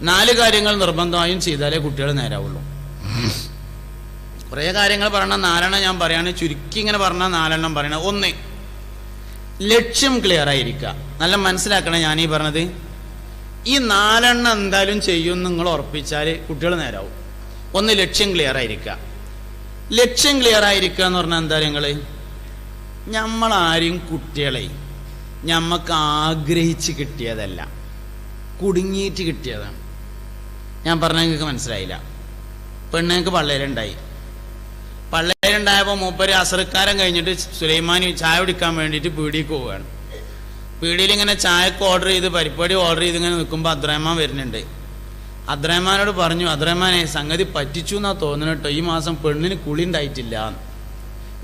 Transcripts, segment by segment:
4 കാര്യങ്ങൾ നിർബന്ധമായും ചെയ്താലേ കുട്ടികൾ നേരാവുള്ളൂ. കുറേ കാര്യങ്ങൾ പറഞ്ഞാൽ 4 ഞാൻ പറയാണ്, ചുരുക്കി ഇങ്ങനെ പറഞ്ഞാൽ 4 പറയണം. 1, ലക്ഷ്യം ക്ലിയർ ആയിരിക്കുക. നല്ല മനസ്സിലാക്കണം ഞാൻ ഈ പറഞ്ഞത്. ഈ 4 എന്തായാലും ചെയ്യും നിങ്ങൾ ഉറപ്പിച്ചാൽ കുട്ടികൾ നേരാവും. 1, ലക്ഷ്യം ക്ലിയർ ആയിരിക്കുക. ലക്ഷ്യം ക്ലിയർ ആയിരിക്കുക എന്ന് പറഞ്ഞാൽ എന്താ, നമ്മളാരും കുട്ടികളെ ഞമ്മക്ക് ആഗ്രഹിച്ച് കിട്ടിയതല്ല, കുടുങ്ങിയിട്ട് കിട്ടിയതാണ്. ഞാൻ പറഞ്ഞ നിങ്ങൾക്ക് മനസ്സിലായില്ല. പെണ്ണുങ്ങൾക്ക് പള്ളേരുണ്ടായപ്പോൾ മൂപ്പര് അസർക്കാരം കഴിഞ്ഞിട്ട് സുലൈമാനി ചായ കുടിക്കാൻ വേണ്ടിയിട്ട് പീടിക്ക് പോവുകയാണ്. പീടിയിൽ ഇങ്ങനെ ചായക്ക് ഓർഡർ ചെയ്ത് പരിപ്പാടി ഓർഡർ ചെയ്ത് ഇങ്ങനെ നിൽക്കുമ്പോൾ അബ്ദുറഹ്മാൻ വരുന്നുണ്ട്. അബ്ദുറഹ്മാനോട് പറഞ്ഞു, അബ്ദുറഹ്മാനെ സംഗതി പറ്റിച്ചു എന്നാ തോന്നുന്നു കേട്ടോ, ഈ മാസം പെണ്ണിന് കുളി ഉണ്ടായിട്ടില്ല.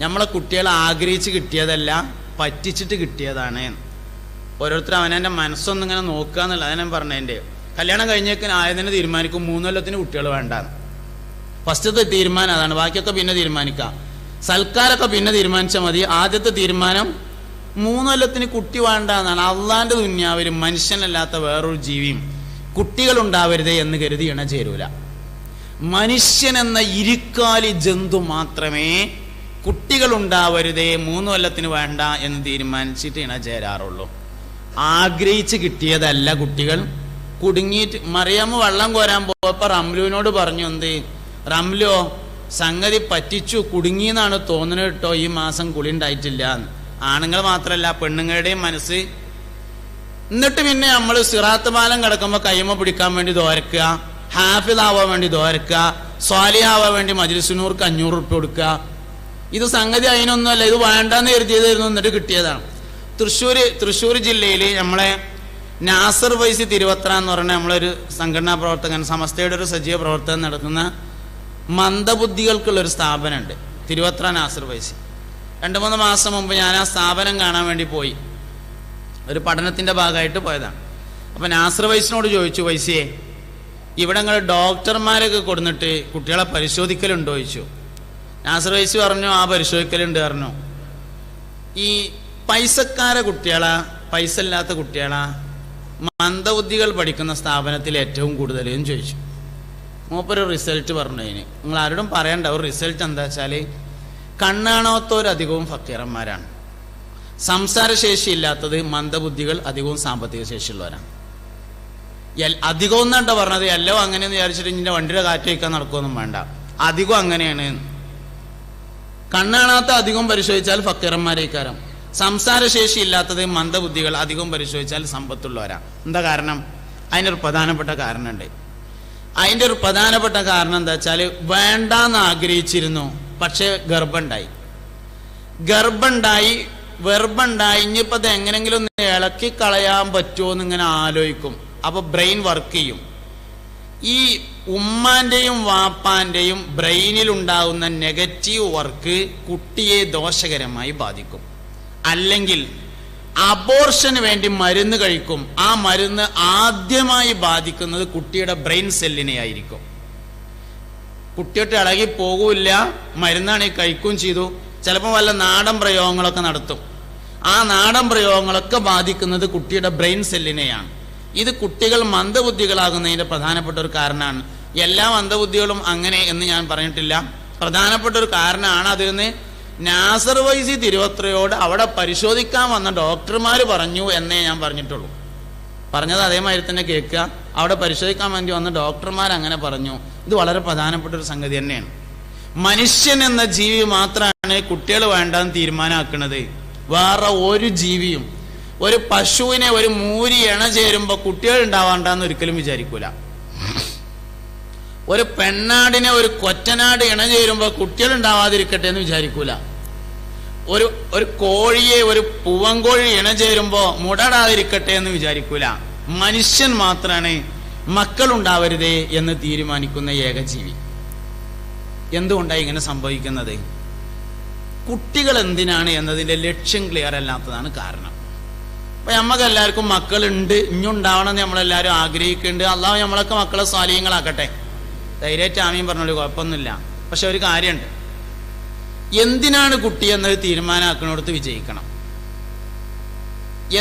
നമ്മളെ കുട്ടികളെ ആഗ്രഹിച്ച് കിട്ടിയതല്ല, പറ്റിച്ചിട്ട് കിട്ടിയതാണ്. ഓരോരുത്തർ അവനെ മനസ്സൊന്നും ഇങ്ങനെ നോക്കുക എന്നുള്ള അതാണ് ഞാൻ പറഞ്ഞതിൻ്റെ. കല്യാണം കഴിഞ്ഞേക്കിന് ആയതിനെ തീരുമാനിക്കും 3 കൊല്ലത്തിന് കുട്ടികൾ വേണ്ടാന്ന്. ഫസ്റ്റത്തെ തീരുമാനം അതാണ്. ബാക്കിയൊക്കെ പിന്നെ തീരുമാനിക്കാം. സൽക്കാരൊക്കെ പിന്നെ തീരുമാനിച്ചാൽ മതി. ആദ്യത്തെ തീരുമാനം 3 കൊല്ലത്തിന് കുട്ടി വേണ്ട എന്നാണ്. അള്ളാന്റെ ദുന്യാവിലും മനുഷ്യനല്ലാത്ത വേറൊരു ജീവിയും കുട്ടികൾ ഉണ്ടാവരുതേ എന്ന് കരുതി ഇണ ചേരൂല. മനുഷ്യൻ എന്ന ഇരുക്കാലി ജന്തു മാത്രമേ കുട്ടികൾ ഉണ്ടാവരുതേ 3 കൊല്ലത്തിന് വേണ്ട എന്ന് തീരുമാനിച്ചിട്ട് ഇണ ചേരാറുള്ളൂ. ആഗ്രഹിച്ച് കിട്ടിയതല്ല കുട്ടികൾ, കുടുങ്ങിയിട്ട്. മറിയാമ്മ വെള്ളം കോരാൻ പോയപ്പോൾ റംലുവിനോട് പറഞ്ഞു, എന്ത് റംലോ സംഗതി പറ്റിച്ചു, കുടുങ്ങിയെന്നാണ് തോന്നുന്നത് കേട്ടോ, ഈ മാസം കുളി ഉണ്ടായിട്ടില്ല. ആണുങ്ങൾ മാത്രമല്ല പെണ്ണുങ്ങളുടെയും മനസ്സ്. എന്നിട്ട് പിന്നെ നമ്മൾ സിറാത്ത് പാലം കിടക്കുമ്പോൾ കയ്യമ്മ പിടിക്കാൻ വേണ്ടി ദോരക്കുക, ഹാഫിദ് ആവാൻ വേണ്ടി ദോരക്കുക, സ്വാലിഹാവാൻ വേണ്ടി മജ്ലിസുനൂർക്ക് 500 റുപ്യ കൊടുക്കുക. ഇത് സംഗതി അതിനൊന്നുമല്ല, ഇത് വേണ്ടാന്ന് കരുതിയതായിരുന്നു, എന്നിട്ട് കിട്ടിയതാണ്. തൃശ്ശൂർ ജില്ലയിൽ നമ്മളെ നാസർ വൈസി തിരുവത്ര എന്ന് പറഞ്ഞ നമ്മളൊരു സംഘടനാ പ്രവർത്തകൻ, സമസ്തയുടെ ഒരു സജീവ പ്രവർത്തകൻ നടത്തുന്ന മന്ദബുദ്ധികൾക്കുള്ളൊരു സ്ഥാപനമുണ്ട്, തിരുവത്ര നാസർ വൈസി. 2-3 മാസം മുമ്പ് ഞാൻ ആ സ്ഥാപനം കാണാൻ വേണ്ടി പോയി. ഒരു പഠനത്തിൻ്റെ ഭാഗമായിട്ട് പോയതാണ്. അപ്പം നാസർ വൈസിനോട് ചോദിച്ചു, വൈസിയെ ഇവിടെ നിങ്ങൾ ഡോക്ടർമാരൊക്കെ കൊടുന്നിട്ട് കുട്ടികളെ പരിശോധിക്കലുണ്ടോ ചോദിച്ചു. നാസർ വൈസി പറഞ്ഞു, ആ പരിശോധിക്കലുണ്ട് പറഞ്ഞു. ഈ പൈസക്കാരെ കുട്ടികളാ പൈസ ഇല്ലാത്ത കുട്ടികളാ മന്ദബുദ്ധികൾ പഠിക്കുന്ന സ്ഥാപനത്തിൽ ഏറ്റവും കൂടുതലും ചോദിച്ചു. മൂപ്പര് റിസൾട്ട് പറഞ്ഞു. അതിന് നിങ്ങൾ ആരോടും പറയണ്ട, ഒരു റിസൾട്ട് എന്താ വെച്ചാൽ കണ്ണാണാത്തവരധികവും ഫക്കീറന്മാരാണ്, സംസാരശേഷി ഇല്ലാത്തത് മന്ദബുദ്ധികൾ അധികവും സാമ്പത്തിക ശേഷിയുള്ളവരാണ്. അധികം എന്നാട്ടോ പറഞ്ഞത്, എല്ലാം അങ്ങനെയെന്ന് വിചാരിച്ചിട്ട് ഇങ്ങനെ വണ്ടിയുടെ കാറ്റ് വയ്ക്കാൻ നടക്കുമൊന്നും വേണ്ട, അധികം അങ്ങനെയാണ്. കണ്ണാണാത്ത അധികം പരിശോധിച്ചാൽ ഫക്കീറന്മാരേക്കാരം, സംസാരശേഷി ഇല്ലാത്തത് മന്ദബുദ്ധികൾ അധികം പരിശോധിച്ചാൽ സമ്പത്തുള്ളവരാണ്. എന്താ കാരണം? അതിനൊരു പ്രധാനപ്പെട്ട കാരണമുണ്ട്. അതിൻ്റെ ഒരു പ്രധാനപ്പെട്ട കാരണം എന്താ വെച്ചാൽ, വേണ്ടാന്ന് ആഗ്രഹിച്ചിരുന്നു, പക്ഷെ ഗർഭമുണ്ടായി. ഇനിയിപ്പോൾ അത് എങ്ങനെങ്കിലും ഒന്ന് ഇളക്കി കളയാൻ പറ്റുമോ എന്ന് ഇങ്ങനെ ആലോചിക്കും. അപ്പോൾ ബ്രെയിൻ വർക്ക് ചെയ്യും. ഈ ഉമ്മാന്റെയും വാപ്പാന്റെയും ബ്രെയിനിൽ ഉണ്ടാകുന്ന നെഗറ്റീവ് വർക്ക് കുട്ടിയെ ദോഷകരമായി ബാധിക്കും. അല്ലെങ്കിൽ അബോർഷന് വേണ്ടി മരുന്ന് കഴിക്കും, ആ മരുന്ന് ആദ്യമായി ബാധിക്കുന്നത് കുട്ടിയുടെ ബ്രെയിൻ സെല്ലിനെ ആയിരിക്കും. കുട്ടിയോട്ട് ഇളകി പോകൂല്ല, മരുന്നാണ് ഈ കഴിക്കുകയും ചെയ്തു. ചിലപ്പോൾ വല്ല നാടൻ പ്രയോഗങ്ങളൊക്കെ നടത്തും. ആ നാടൻ പ്രയോഗങ്ങളൊക്കെ ബാധിക്കുന്നത് കുട്ടിയുടെ ബ്രെയിൻ സെല്ലിനെയാണ്. ഇത് കുട്ടികൾ മന്ദബുദ്ധികളാകുന്നതിൻ്റെ പ്രധാനപ്പെട്ട ഒരു കാരണമാണ്. എല്ലാ മന്ദബുദ്ധികളും അങ്ങനെ എന്ന് ഞാൻ പറഞ്ഞിട്ടില്ല, പ്രധാനപ്പെട്ട ഒരു കാരണമാണ്. അതിന് നാസർ വൈസി തിരുവത്രയോട് അവിടെ പരിശോധിക്കാൻ വന്ന ഡോക്ടർമാർ പറഞ്ഞു എന്നേ ഞാൻ പറഞ്ഞിട്ടുള്ളൂ. പറഞ്ഞത് അതേമാതിരി തന്നെ കേൾക്കുക. അവിടെ പരിശോധിക്കാൻ വേണ്ടി വന്ന ഡോക്ടർമാർ അങ്ങനെ പറഞ്ഞു. ഇത് വളരെ പ്രധാനപ്പെട്ട ഒരു സംഗതി തന്നെയാണ്. മനുഷ്യൻ എന്ന ജീവി മാത്രമാണ് കുട്ടികൾ വേണ്ടെന്ന് തീരുമാനമാക്കുന്നത്. വേറെ ഒരു ജീവിയും, ഒരു പശുവിനെ ഒരു മൂരി ഇണ ചേരുമ്പോൾ കുട്ടികൾ ഉണ്ടാവാണ്ടെന്ന് ഒരിക്കലും വിചാരിക്കൂല. ഒരു പെണ്ണാടിനെ ഒരു കൊറ്റനാട് ഇണ ചേരുമ്പോൾ കുട്ടികൾ ഉണ്ടാവാതിരിക്കട്ടെ എന്ന് വിചാരിക്കൂല. ഒരു കോഴിയെ ഒരു പൂവൻകോഴി ഇണ ചേരുമ്പോൾ മുടടാതിരിക്കട്ടെ എന്ന് വിചാരിക്കൂല. മനുഷ്യൻ മാത്രമാണ് മക്കൾ ഉണ്ടാവരുതേ എന്ന് തീരുമാനിക്കുന്ന ഏകജീവി. എന്തുകൊണ്ടാണ് ഇങ്ങനെ സംഭവിക്കുന്നത്? കുട്ടികൾ എന്തിനാണ് എന്നതിൻ്റെ ലക്ഷ്യം ക്ലിയർ അല്ലാത്തതാണ് കാരണം. അപ്പൊ നമ്മക്ക് എല്ലാവർക്കും മക്കളുണ്ട്, ഇഞ്ഞുണ്ടാവണം എന്ന് നമ്മളെല്ലാവരും ആഗ്രഹിക്കുന്നുണ്ട്. അള്ളാഹു നമ്മളൊക്കെ മക്കളെ സ്വാലിഹ്യങ്ങളാക്കട്ടെ. ധൈര്യമായിട്ട് ആമീൻ പറഞ്ഞോളൂ, കുഴപ്പമൊന്നുമില്ല. പക്ഷെ ഒരു കാര്യമുണ്ട്, എന്തിനാണ് കുട്ടി എന്നത് തീരുമാനമാക്കുന്നിടത്ത് വിജയിക്കണം.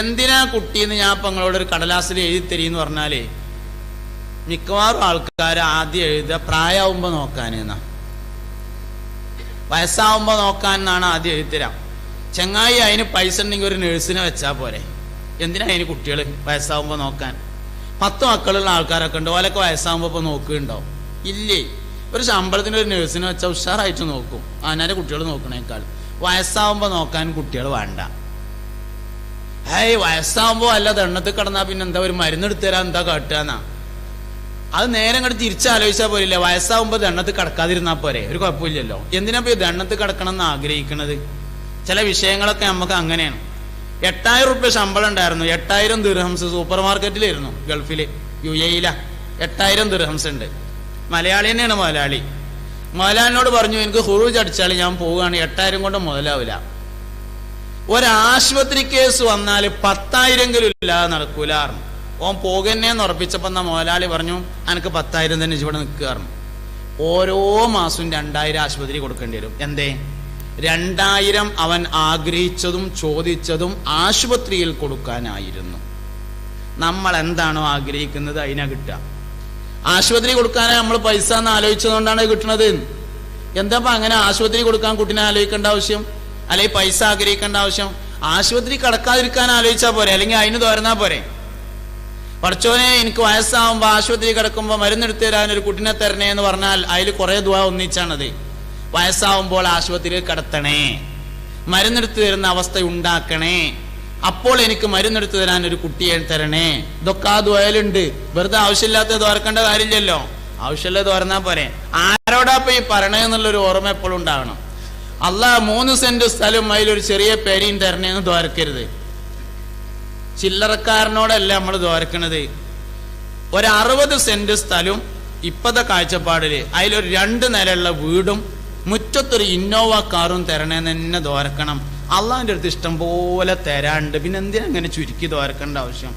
എന്തിനാ കുട്ടിയെന്ന് ഞാൻ ഇപ്പം നിങ്ങളോട് ഒരു കടലാസിൽ എഴുതി തരീന്ന് പറഞ്ഞാലേ മിക്കവാറും ആൾക്കാർ ആദ്യം എഴുതുക പ്രായമാകുമ്പോൾ നോക്കാനെന്നാ, വയസ്സാവുമ്പോൾ നോക്കാൻ എന്നാണ് ആദ്യം എഴുതരാം. ചങ്ങായി അതിന് പൈസ ഉണ്ടെങ്കിൽ ഒരു നഴ്സിനെ വെച്ചാൽ പോരെ, എന്തിനാ അതിന് കുട്ടികൾ വയസ്സാവുമ്പോൾ നോക്കാൻ? 10 മക്കളുള്ള ആൾക്കാരൊക്കെ ഉണ്ട്, ഓലൊക്കെ വയസ്സാകുമ്പോൾ ഇപ്പോൾ നോക്കുന്നുണ്ടാവും? ഇല്ലേ. ഒരു ശമ്പളത്തിന് ഒരു നഴ്സിനെ വെച്ചാൽ ഉഷാറായിട്ട് നോക്കും, അവനാരെ കുട്ടികൾ നോക്കണേക്കാൾ. വയസ്സാവുമ്പോൾ നോക്കാൻ കുട്ടികൾ വേണ്ട. വയസ്സാവുമ്പോൾ അല്ല ദണ്ണത്തിൽ കിടന്നാൽ പിന്നെ എന്താ ഒരു മരുന്നെടുത്ത് തരാൻ എന്താ കാട്ടുകയെന്നാ. അത് നേരെ അങ്ങോട്ട് തിരിച്ചാലോചിച്ചാൽ പോരില്ല. വയസ്സാവുമ്പോൾ ദണ്ണത്തിൽ കിടക്കാതിരുന്നാൽ പോരെ, ഒരു കുഴപ്പമില്ലല്ലോ. എന്തിനാ പോയി ദണ്ണത്തിൽ കിടക്കണം എന്ന് ആഗ്രഹിക്കണത്? ചില വിഷയങ്ങളൊക്കെ നമുക്ക് അങ്ങനെയാണ്. 8000 റുപ്യ ശമ്പളം ഉണ്ടായിരുന്നു, 8000 ദിർഹംസ് സൂപ്പർ മാർക്കറ്റിലായിരുന്നു, ഗൾഫില് UAE 8000 ദിർഹംസ് ഉണ്ട്. മലയാളി തന്നെയാണ് മുതലാളി. മുതലാളിനോട് പറഞ്ഞു, എനിക്ക് ഹുറൂജ് അടിച്ചാൽ ഞാൻ പോവുകയാണ്, 8000 കൊണ്ട് മുതലാവില്ല. ഒരാശുപത്രി കേസ് വന്നാൽ 10,000 ഇല്ലാതെ നടക്കൂല. ഓൻ പോകുന്നേന്ന് ഉറപ്പിച്ചപ്പോ എന്നാ മുതലാളി പറഞ്ഞു, എനിക്ക് 10,000 തന്നെ ഇവിടെ നിൽക്കുകയായിരുന്നു. ഓരോ മാസവും 2000 ആശുപത്രി കൊടുക്കേണ്ടി വരും. എന്തേ? 2000 അവൻ ആഗ്രഹിച്ചതും ചോദിച്ചതും ആശുപത്രിയിൽ കൊടുക്കാനായിരുന്നു. നമ്മൾ എന്താണോ ആഗ്രഹിക്കുന്നത് അതിനാ കിട്ടുക. ആശുപത്രി കൊടുക്കാനായി നമ്മൾ പൈസ എന്ന് ആലോചിച്ചതുകൊണ്ടാണ് കിട്ടുന്നത്. എന്താ അങ്ങനെ ആശുപത്രി കൊടുക്കാൻ കുട്ടിനെ ആലോചിക്കേണ്ട ആവശ്യം, അല്ലെങ്കിൽ പൈസ ആഗ്രഹിക്കേണ്ട ആവശ്യം? ആശുപത്രി കിടക്കാതിരിക്കാൻ ആലോചിച്ചാൽ പോരെ, അല്ലെങ്കിൽ അതിന് തോരുന്നാ പോരെ. പഠിച്ചോനെ എനിക്ക് വയസ്സാവുമ്പോൾ ആശുപത്രി കിടക്കുമ്പോൾ മരുന്നെടുത്ത് തരാൻ ഒരു കുട്ടിനെ തരണേ എന്ന് പറഞ്ഞാൽ അതിൽ കുറെ ദുആ ഒന്നിച്ചാണത്. വയസ്സാവുമ്പോൾ ആശുപത്രിയിൽ കിടത്തണേ, മരുന്നെടുത്ത് തരുന്ന അവസ്ഥ ഉണ്ടാക്കണേ, അപ്പോൾ എനിക്ക് മരുന്നെടുത്ത് തരാൻ ഒരു കുട്ടിയെ തരണേ. ഇതൊക്കെ ആ ദുആയിലുണ്ട്. വെറുതെ ആവശ്യമില്ലാത്ത തോർക്കേണ്ട കാര്യമില്ലല്ലോ, ആവശ്യമുള്ളത് തോർന്നാ പോരെ. ആരോടാപ്പ ഈ പറയണെന്നുള്ളൊരു ഓർമ്മ എപ്പോഴും ഉണ്ടാകണം. അള്ളാഹ് 3 സെന്റ് സ്ഥലം അതിലൊരു ചെറിയ പേരയും തരണേന്ന് ദ്വാരക്കരുത്. ചില്ലറക്കാരനോടല്ല നമ്മൾ ദ്വാരക്കണത്. ഒരു 60 സെന്റ് സ്ഥലവും ഇപ്പത്തെ കാഴ്ചപ്പാടില് അതിലൊരു 2 നിലയുള്ള വീടും മുറ്റത്തൊരു ഇന്നോവ കാറും തരണേന്ന് തന്നെ ദ്വാരക്കണം. അള്ളാഹിന്റെ അടുത്ത് ഇഷ്ടം പോലെ തരാണ്ട് പിന്നെ എന്തിനാ അങ്ങനെ ചുരുക്കി ദ്വാരക്കേണ്ട ആവശ്യം?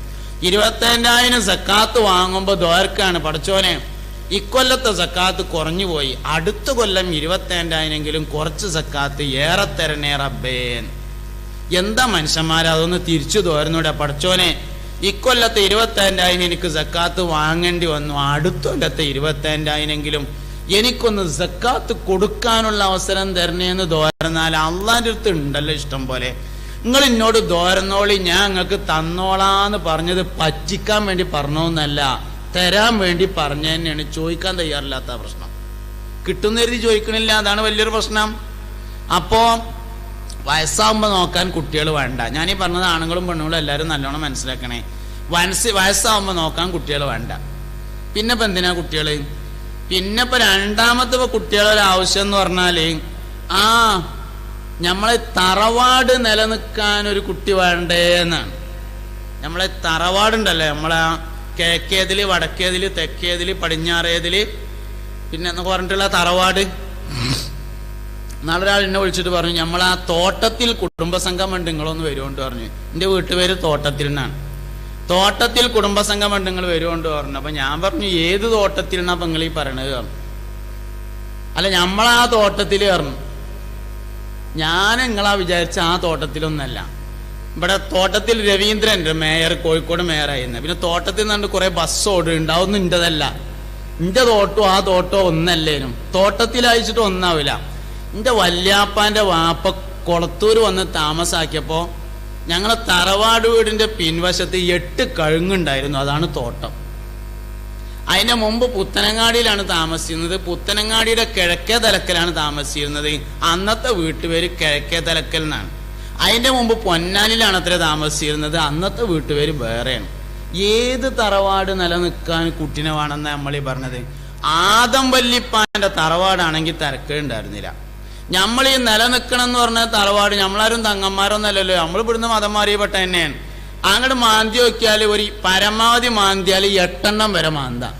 25,000 സക്കാത്ത് വാങ്ങുമ്പോ ദ്വാരക്കാണ്, പഠിച്ചോനെ ഇക്കൊല്ലത്തെ സക്കാത്ത് കുറഞ്ഞു പോയി, അടുത്ത കൊല്ലം 25,000 കുറച്ച് സക്കാത്ത് ഏറെ തരണേ റബ്ബേ. എന്താ മനുഷ്യന്മാരെ, അതൊന്ന് തിരിച്ചു തോരുന്നൂടെ? പഠിച്ചോനെ ഇക്കൊല്ലത്തെ 25,000 എനിക്ക് സക്കാത്ത് വാങ്ങേണ്ടി വന്നു, അടുത്ത കൊല്ലത്തെ 25,000 എനിക്കൊന്ന് സക്കാത്ത് കൊടുക്കാനുള്ള അവസരം തരണേന്ന് ദോരന്നാൽ അള്ളാന്റെ അടുത്ത് ഉണ്ടല്ലോ ഇഷ്ടം പോലെ. നിങ്ങൾ എന്നോട് ദോരന്നോളി, ഞാൻ നിങ്ങൾക്ക് തന്നോളാന്ന് പറഞ്ഞത് പറ്റിക്കാൻ വേണ്ടി പറഞ്ഞോന്നല്ല, തരാൻ വേണ്ടി പറഞ്ഞു തന്നെയാണ്. ചോദിക്കാൻ തയ്യാറില്ലാത്ത പ്രശ്നം, കിട്ടുന്ന കരുതി ചോദിക്കണില്ല, അതാണ് വലിയൊരു പ്രശ്നം. അപ്പോ വയസ്സാവുമ്പോൾ നോക്കാൻ കുട്ടികൾ വേണ്ട. ഞാനീ പറഞ്ഞത് ആണുങ്ങളും പെണ്ണുങ്ങളും എല്ലാവരും നല്ലോണം മനസ്സിലാക്കണേ. വയസ്സാവുമ്പോൾ നോക്കാൻ കുട്ടികൾ വേണ്ട. പിന്നെ ഇപ്പൊ എന്തിനാ കുട്ടികള്? പിന്നെ ഇപ്പൊ രണ്ടാമത്തെ കുട്ടികളൊരു ആവശ്യം എന്ന് പറഞ്ഞാല് നമ്മളെ തറവാട് നിലനിൽക്കാൻ ഒരു കുട്ടി വേണ്ടേ എന്നാണ്. നമ്മളെ തറവാടുണ്ടല്ലേ, നമ്മളെ കിഴക്കേതില് വടക്കേതില് തെക്കേതില് പടിഞ്ഞാറേതില് പിന്നെ എന്നൊക്കെ പറഞ്ഞിട്ടുള്ള തറവാട്. നാളെ ഒരാൾ എന്നെ വിളിച്ചിട്ട് പറഞ്ഞു, നമ്മളാ തോട്ടത്തിൽ കുടുംബസംഘം ഉണ്ട്, നിങ്ങളൊന്ന് വരുകൊണ്ട് പറഞ്ഞു. എൻ്റെ വീട്ടുപേര് തോട്ടത്തിൽ നിന്നാണ്. തോട്ടത്തിൽ കുടുംബസംഘം ഉണ്ട്, നിങ്ങൾ വരുകൊണ്ട് പറഞ്ഞു. അപ്പൊ ഞാൻ പറഞ്ഞു, ഏത് തോട്ടത്തിൽ നിന്നാ നിങ്ങൾ ഈ പറയണത് പറഞ്ഞു. അല്ല നമ്മളാ തോട്ടത്തിൽ പറഞ്ഞു. ഞാൻ നിങ്ങളാ വിചാരിച്ച ആ തോട്ടത്തിലൊന്നല്ല. ഇവിടെ തോട്ടത്തിൽ രവീന്ദ്രൻ മേയർ, കോഴിക്കോട് മേയറായിരുന്നു. പിന്നെ തോട്ടത്തിൽ നിന്നുണ്ട് കുറെ ബസ് ഓടുന്നുണ്ട്, അതൊന്നും ഇന്റതല്ല. ഇന്റെ തോട്ടോ ആ തോട്ടോ ഒന്നല്ലേനും, തോട്ടത്തിൽ അയച്ചിട്ട് ഒന്നാവില്ല. എന്റെ വല്യാപ്പാന്റെ വാപ്പ കൊളത്തൂർ വന്ന് താമസാക്കിയപ്പോ ഞങ്ങളെ തറവാട് വീടിന്റെ പിൻവശത്ത് 8 കഴുങ്ങുണ്ടായിരുന്നു, അതാണ് തോട്ടം. അതിന്റെ മുമ്പ് പുത്തനങ്ങാടിയിലാണ് താമസിച്ചിരുന്നത്. പുത്തനങ്ങാടിയുടെ കിഴക്കേ തലക്കലാണ് താമസിച്ചിരുന്നത്. അന്നത്തെ വീട്ടുപേര് കിഴക്കേ തലക്കൽ എന്നാണ്. അതിന്റെ മുമ്പ് പൊന്നാനിലാണ് അത്ര താമസിച്ചിരുന്നത്. അന്നത്തെ വീട്ടുപേര് വേറെയാണ്. ഏത് തറവാട് നിലനിൽക്കാൻ കുട്ടിനെ വേണമെന്നാണ് നമ്മളീ പറഞ്ഞത്. ആദം വല്ലിപ്പാന്റെ തറവാടാണെങ്കിൽ തിരക്കുണ്ടായിരുന്നില്ല. നമ്മൾ ഈ നിലനിൽക്കണം എന്ന് പറഞ്ഞ തറവാട് നമ്മളാരും തങ്ങന്മാരൊന്നല്ലല്ലോ, നമ്മൾ ഇവിടുന്ന് മതം മാറിയപ്പെട്ട തന്നെയാണ്. അങ്ങോട്ട് മാന്തി നോക്കിയാൽ ഒരു പരമാവധി മാന്തിയാൽ 8 എണ്ണം വരെ മാന്താം.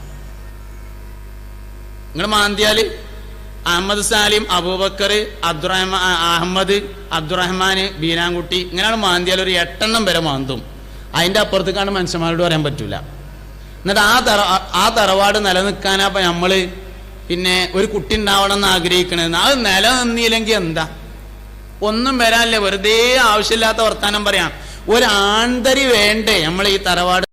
നിങ്ങൾ മാന്തിയാല് അഹമ്മദ് സാലിം, അബൂബക്കർ, അഹമ്മദ്, അബ്ദുറഹ്മാൻ, ബീനാൻകുട്ടി, ഇങ്ങനെയാണ് മാന്തിയാൽ ഒരു 8 എണ്ണം വരെ മാന്തും. അതിന്റെ അപ്പുറത്തേക്കാണ് മനുഷ്യന്മാരോട് പറയാൻ പറ്റൂല. എന്നിട്ട് ആ തറവാട് നിലനിൽക്കാനപ്പോ നമ്മള് പിന്നെ ഒരു കുട്ടി ഉണ്ടാവണം എന്ന് ആഗ്രഹിക്കണത്. അത് നിലനിന്നില്ലെങ്കിൽ എന്താ? ഒന്നും വരാനില്ല, വെറുതെ ആവശ്യമില്ലാത്ത വർത്താനം പറയാം. ഒരു ആൺതരി വേണ്ടേ നമ്മൾ ഈ തറവാട്